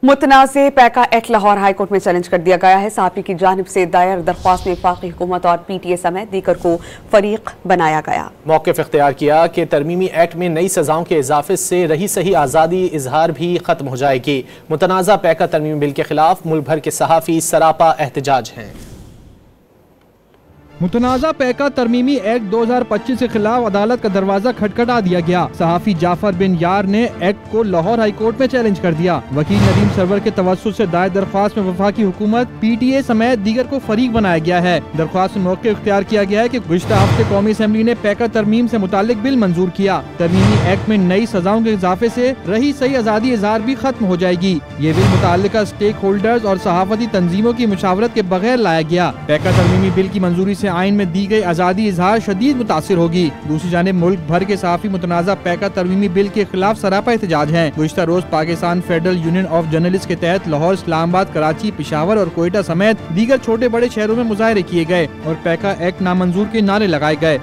متنازع پیکا act Lahore high court میں challenge کر دیا گیا ہے۔ صحافی کی جانب سے دائر درخواست میں وفاقی حکومت اور پی ٹی اے سمیت دیگر کو فریق بنایا گیا۔ موقف اختیار کیا کہ ترمیمی ایکٹ میں نئی سزاؤں کے اضافے سے رہی سہی آزادی اظہار بھی ختم ہو جائے گی۔ متنازع پیکا ترمیمی بل کے خلاف ملک بھر کے صحافی سراپا احتجاج ہیں۔ متنازع پیکا ترمیمی ایکٹ 2025 کے خلاف عدالت کا دروازہ کھٹکھٹا دیا گیا۔ صحافی جعفر بن یار نے ایکٹ کو لاہور ہائی کورٹ میں چیلنج کر دیا۔ وکیل ندیم سرور کے توسط سے دائر درخواست میں وفاقی حکومت، پی ٹی اے سمیت دیگر کو فریق بنایا گیا ہے۔ درخواست میں موقع اختیار کیا گیا ہے کہ گزشتہ ہفتے قومی اسمبلی نے پیکا ترمیم سے متعلق بل منظور کیا۔ ترمیمی ایکٹ میں نئی سزاؤں کے اضافے سے رہی سہی آزادی اظہار بھی ختم ہو جائے گی۔ یہ بل متعلقہ اسٹیک ہولڈرز اور صحافتی تنظیموں کی مشاورت کے بغیر لایا گیا۔ پیکا ترمیمی بل کی منظوری سے آئین میں دی گئی آزادی اظہار شدید متاثر ہوگی۔ دوسری جانب ملک بھر کے صحافی متنازع پیکا ترمیمی بل کے خلاف سراپا احتجاج ہیں۔ گزشتہ روز Pakistan federal union of journalist کے تحت لاہور، اسلام آباد، کراچی، پشاور اور کوئٹہ سمیت دیگر چھوٹے بڑے شہروں میں مظاہرے کیے گئے اور پیکا ایکٹ نامنظور کے نعرے لگائے گئے۔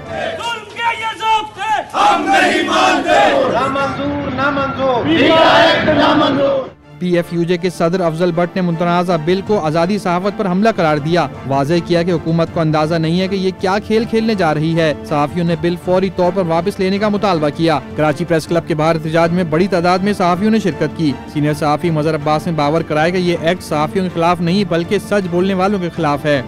ہم نہیں مانتے، نامنظور، نامنظور، ایکٹ نامنظور۔ پی ایف یو جے کے صدر افضل بٹ نے متنازع بل کو آزادی صحافت پر حملہ قرار دیا۔ واضح کیا کہ حکومت کو اندازہ نہیں ہے کہ یہ کیا کھیل کھیلنے جا رہی ہے۔ صحافیوں نے بل فوری طور پر واپس لینے کا مطالبہ کیا۔ کراچی پریس کلب کے باہر احتجاج میں بڑی تعداد میں صحافیوں نے شرکت کی۔ سینئر صحافی مظہر عباس نے باور کرایا کہ یہ ایکٹ صحافیوں کے خلاف نہیں بلکہ سچ بولنے والوں کے خلاف ہے۔